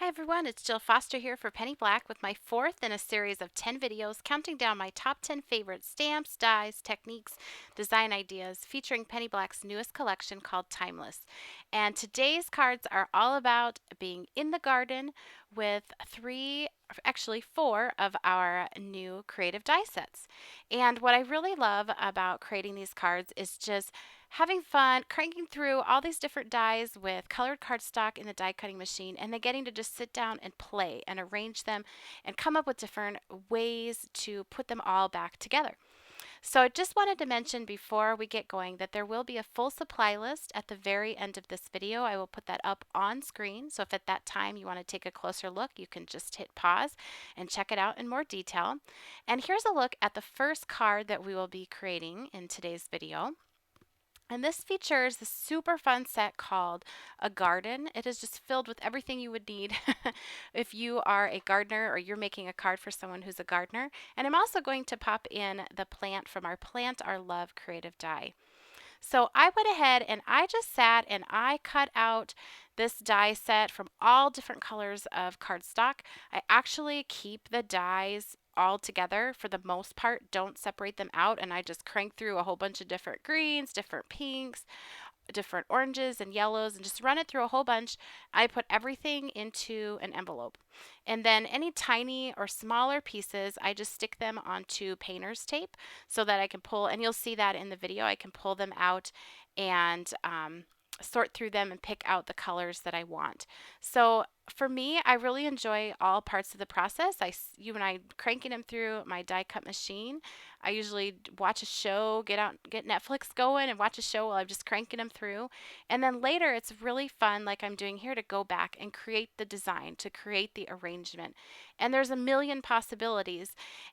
Hi everyone, it's Jill Foster here for Penny Black with my fourth in a series of 10 videos counting down my top 10 favorite stamps, dies, techniques, design ideas featuring Penny Black's newest collection called Timeless. And today's cards are all about being in the garden with actually four of our new creative die sets. And what I really love about creating these cards is just having fun cranking through all these different dies with colored cardstock in the die cutting machine and then getting to just sit down and play and arrange them and come up with different ways to put them all back together. So I just wanted to mention before we get going that there will be a full supply list at the very end of this video. I will put that up on screen. So if at that time you want to take a closer look, you can just hit pause and check it out in more detail. And here's a look at the first card that we will be creating in today's video. And this features the super fun set called a garden. It is just filled with everything you would need if you are a gardener or you're making a card for someone who's a gardener. And I'm also going to pop in the plant from our Plant Our Love creative die. So I went ahead and I just sat and I cut out this die set from all different colors of cardstock. I actually keep the dies all together for the most part, don't separate them out, and I just crank through a whole bunch of different greens, different pinks, different oranges and yellows and just run it through a whole bunch. I put everything into an envelope. And then any tiny or smaller pieces, I just stick them onto painter's tape so that I can pull, and you'll see that in the video, I can pull them out and sort through them and pick out the colors that I want. So for me, I really enjoy all parts of the process. You and I cranking them through my die cut machine. I usually watch a show, get Netflix going and watch a show while I'm just cranking them through. And then later it's really fun, like I'm doing here, to go back and create the design, to create the arrangement. And there's a million possibilities.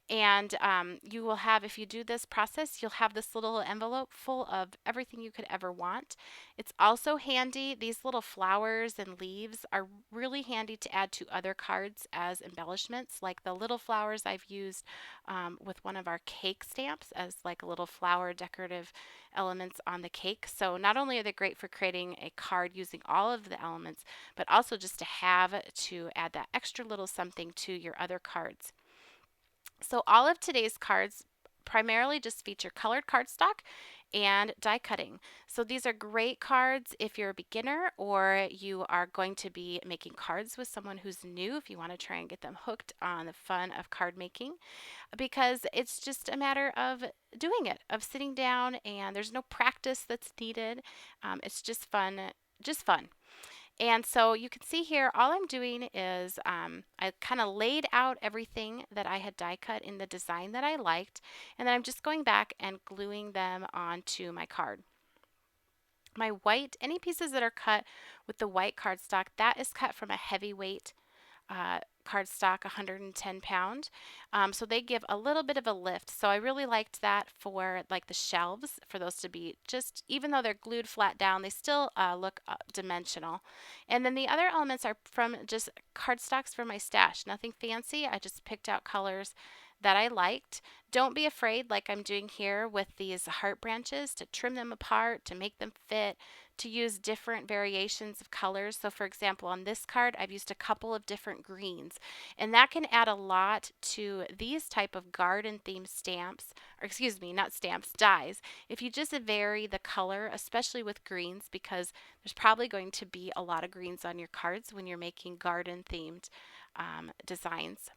And you will have, if you do this process, you'll have this little envelope full of everything you could ever want. It's also handy. These little flowers and leaves are really handy to add to other cards as embellishments, like the little flowers I've used with one of our cake stamps as like a little flower decorative elements on the cake. So not only are they great for creating a card using all of the elements, but also just to have to add that extra little something to your other cards. So all of today's cards primarily just feature colored cardstock and die cutting. So these are great cards if you're a beginner or you are going to be making cards with someone who's new, if you want to try and get them hooked on the fun of card making, because it's just a matter of doing it, of sitting down, and there's no practice that's needed. It's just fun, just fun. And so you can see here, all I'm doing is I kind of laid out everything that I had die cut in the design that I liked, and then I'm just going back and gluing them onto my card. My white, any pieces that are cut with the white cardstock, that is cut from a heavyweight cardstock, 110 pound. So they give a little bit of a lift. So I really liked that for like the shelves, for those to be just, even though they're glued flat down, they still look dimensional. And then the other elements are from just cardstocks for my stash. Nothing fancy. I just picked out colors that I liked. Don't be afraid, like I'm doing here with these heart branches, to trim them apart, to make them fit, to use different variations of colors. So for example, on this card, I've used a couple of different greens, and that can add a lot to these type of garden themed stamps, or excuse me, not stamps, dies. If you just vary the color, especially with greens, because there's probably going to be a lot of greens on your cards when you're making garden themed designs.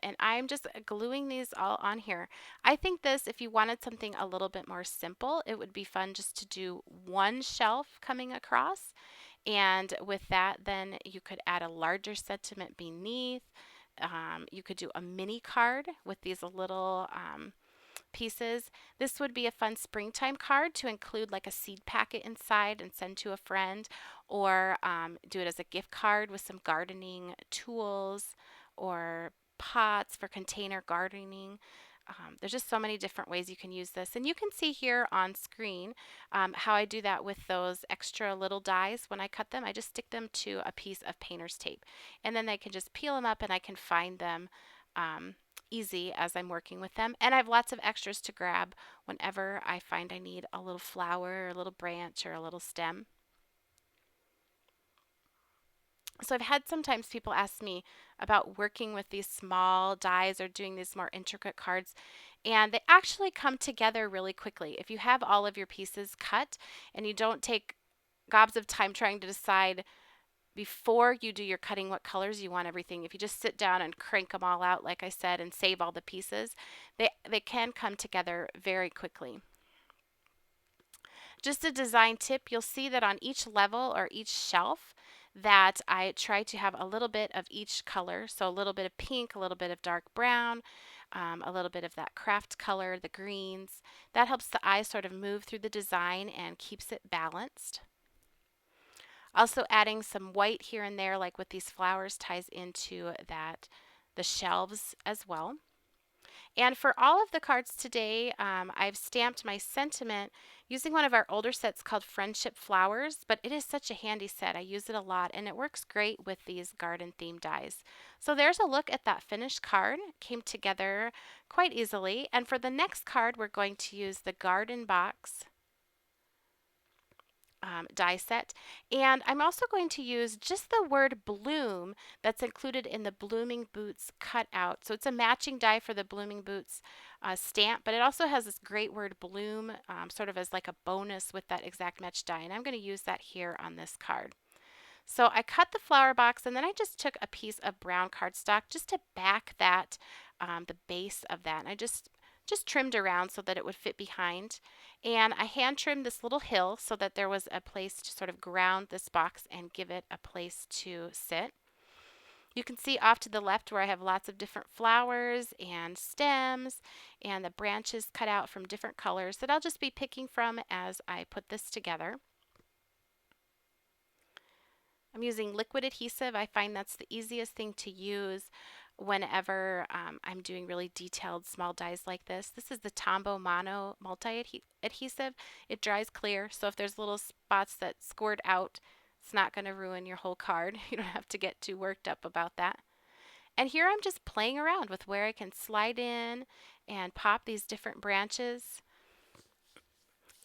And I'm just gluing these all on here. I think this, if you wanted something a little bit more simple, it would be fun just to do one shelf coming across. And with that, then you could add a larger sentiment beneath. You could do a mini card with these little pieces. This would be a fun springtime card to include like a seed packet inside and send to a friend, or do it as a gift card with some gardening tools or pots for container gardening. There's just so many different ways you can use this. And you can see here on screen how I do that with those extra little dies. When I cut them, I just stick them to a piece of painter's tape. And then I can just peel them up and I can find them easy as I'm working with them. And I have lots of extras to grab whenever I find I need a little flower, or a little branch, or a little stem. So I've had sometimes people ask me about working with these small dies or doing these more intricate cards, and they actually come together really quickly. If you have all of your pieces cut and you don't take gobs of time trying to decide before you do your cutting what colors you want everything, if you just sit down and crank them all out, like I said, and save all the pieces, they can come together very quickly. Just a design tip, you'll see that on each level or each shelf that I try to have a little bit of each color. So a little bit of pink, a little bit of dark brown, a little bit of that craft color, the greens. That helps the eye sort of move through the design and keeps it balanced. Also adding some white here and there, like with these flowers, ties into the shelves as well. And for all of the cards today, I've stamped my sentiment using one of our older sets called Friendship Flowers, but it is such a handy set. I use it a lot, and it works great with these garden theme dies. So there's a look at that finished card. It came together quite easily. And for the next card, we're going to use the Garden Box die set, and I'm also going to use just the word bloom that's included in the Blooming Boots cutout. So it's a matching die for the Blooming Boots stamp, but it also has this great word bloom sort of as like a bonus with that exact match die, and I'm going to use that here on this card. So I cut the flower box, and then I just took a piece of brown cardstock just to back that the base of that, and I just trimmed around so that it would fit behind. And I hand trimmed this little hill so that there was a place to sort of ground this box and give it a place to sit. You can see off to the left where I have lots of different flowers and stems and the branches cut out from different colors that I'll just be picking from as I put this together. I'm using liquid adhesive. I find that's the easiest thing to use whenever I'm doing really detailed small dies like this. This is the Tombow Mono multi-adhesive. It dries clear, so if there's little spots that squirt out, it's not going to ruin your whole card. You don't have to get too worked up about that. And here I'm just playing around with where I can slide in and pop these different branches.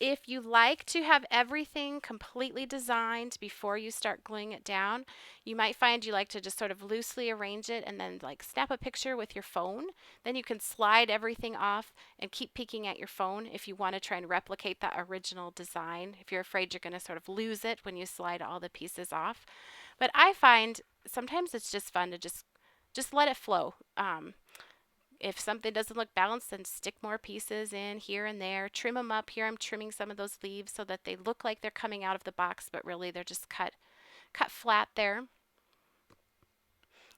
If you like to have everything completely designed before you start gluing it down, you might find you like to just sort of loosely arrange it and then like snap a picture with your phone. Then you can slide everything off and keep peeking at your phone if you want to try and replicate that original design, if you're afraid you're going to sort of lose it when you slide all the pieces off. But I find sometimes it's just fun to just let it flow. If something doesn't look balanced, then stick more pieces in here and there. Trim them up. Here I'm trimming some of those leaves so that they look like they're coming out of the box, but really they're just cut flat there.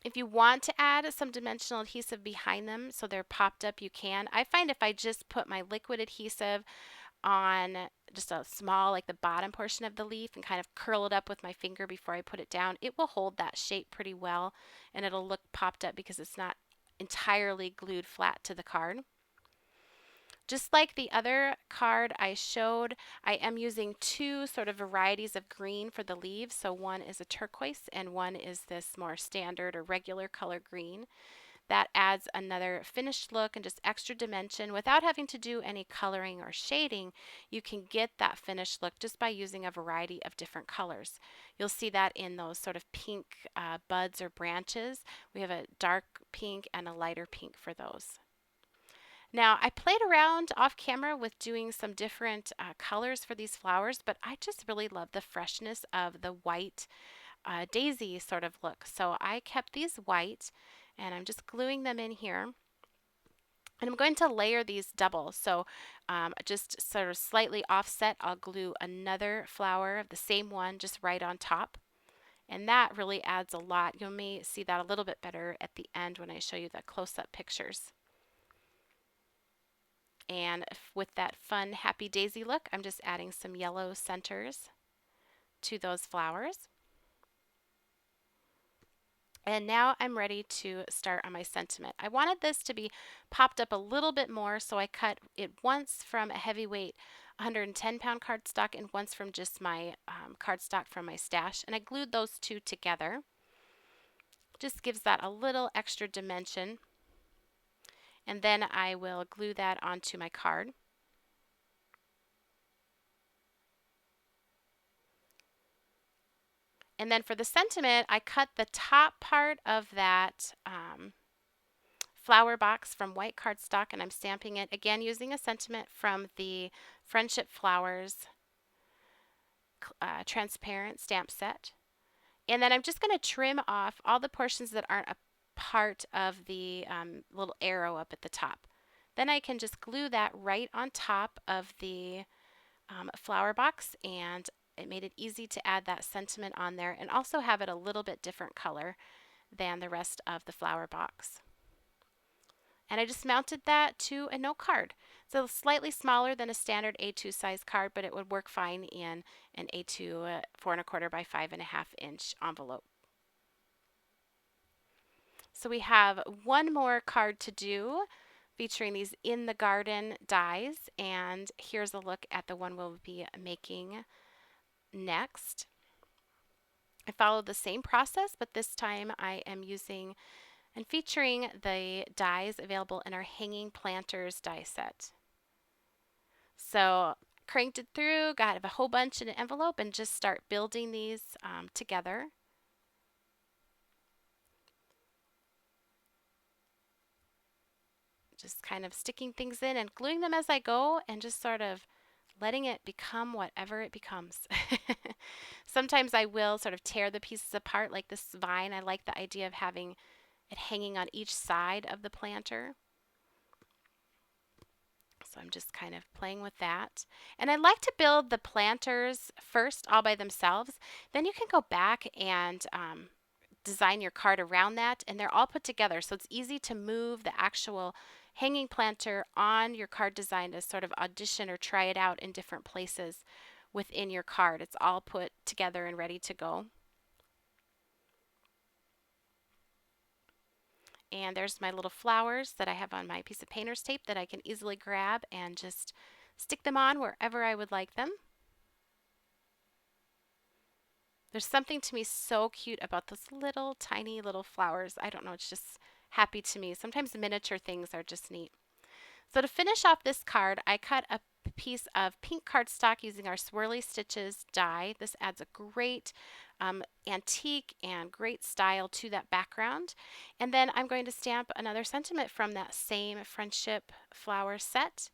If you want to add some dimensional adhesive behind them so they're popped up, you can. I find if I just put my liquid adhesive on just a small, like the bottom portion of the leaf, and kind of curl it up with my finger before I put it down, it will hold that shape pretty well, and it'll look popped up because it's not entirely glued flat to the card. Just like the other card I showed, I am using two sort of varieties of green for the leaves. So one is a turquoise and one is this more standard or regular color green. That adds another finished look and just extra dimension. Without having to do any coloring or shading, you can get that finished look just by using a variety of different colors. You'll see that in those sort of pink buds or branches. We have a dark pink and a lighter pink for those. Now, I played around off camera with doing some different colors for these flowers, but I just really love the freshness of the white daisy sort of look. So I kept these white, and I'm just gluing them in here. And I'm going to layer these double. So just sort of slightly offset, I'll glue another flower of the same one just right on top. And that really adds a lot. You may see that a little bit better at the end when I show you the close-up pictures. And with that fun, happy daisy look, I'm just adding some yellow centers to those flowers. And now I'm ready to start on my sentiment. I wanted this to be popped up a little bit more, so I cut it once from a heavyweight 110-pound cardstock and once from just my cardstock from my stash. And I glued those two together. Just gives that a little extra dimension. And then I will glue that onto my card. And then for the sentiment, I cut the top part of that flower box from white cardstock, and I'm stamping it again using a sentiment from the Friendship Flowers transparent stamp set. And then I'm just going to trim off all the portions that aren't a part of the little arrow up at the top. Then I can just glue that right on top of the flower box, and it made it easy to add that sentiment on there and also have it a little bit different color than the rest of the flower box. And I just mounted that to a note card. So slightly smaller than a standard A2 size card, but it would work fine in an A2 4 1/4 by 5.5 inch envelope. So we have one more card to do featuring these in the garden dies, and here's a look at the one we'll be making next. I followed the same process, but this time I am using and featuring the dies available in our Hanging Planters die set. So cranked it through, got a whole bunch in an envelope, and just start building these together. Just kind of sticking things in and gluing them as I go, and just sort of letting it become whatever it becomes. Sometimes I will sort of tear the pieces apart, like this vine. I like the idea of having it hanging on each side of the planter. So I'm just kind of playing with that. And I like to build the planters first all by themselves. Then you can go back and design your card around that, and they're all put together. So it's easy to move the actual hanging planter on your card design to sort of audition or try it out in different places within your card. It's all put together and ready to go. And there's my little flowers that I have on my piece of painter's tape that I can easily grab and just stick them on wherever I would like them. There's something to me so cute about those little tiny little flowers. I don't know, it's just happy to me. Sometimes miniature things are just neat. So to finish off this card, I cut a piece of pink cardstock using our Swirly Stitches die. This adds a great antique and great style to that background. And then I'm going to stamp another sentiment from that same Friendship Flower set.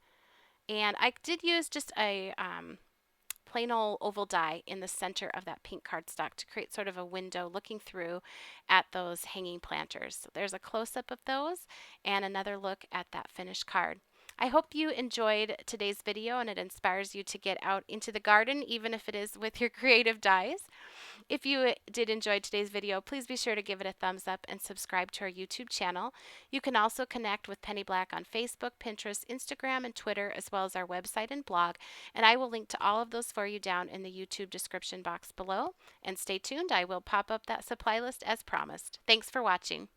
And I did use just a plain old oval die in the center of that pink cardstock to create sort of a window looking through at those hanging planters. So there's a close-up of those and another look at that finished card. I hope you enjoyed today's video and it inspires you to get out into the garden, even if it is with your creative dies. If you did enjoy today's video, please be sure to give it a thumbs up and subscribe to our YouTube channel. You can also connect with Penny Black on Facebook, Pinterest, Instagram, and Twitter, as well as our website and blog. And I will link to all of those for you down in the YouTube description box below. And stay tuned, I will pop up that supply list as promised. Thanks for watching.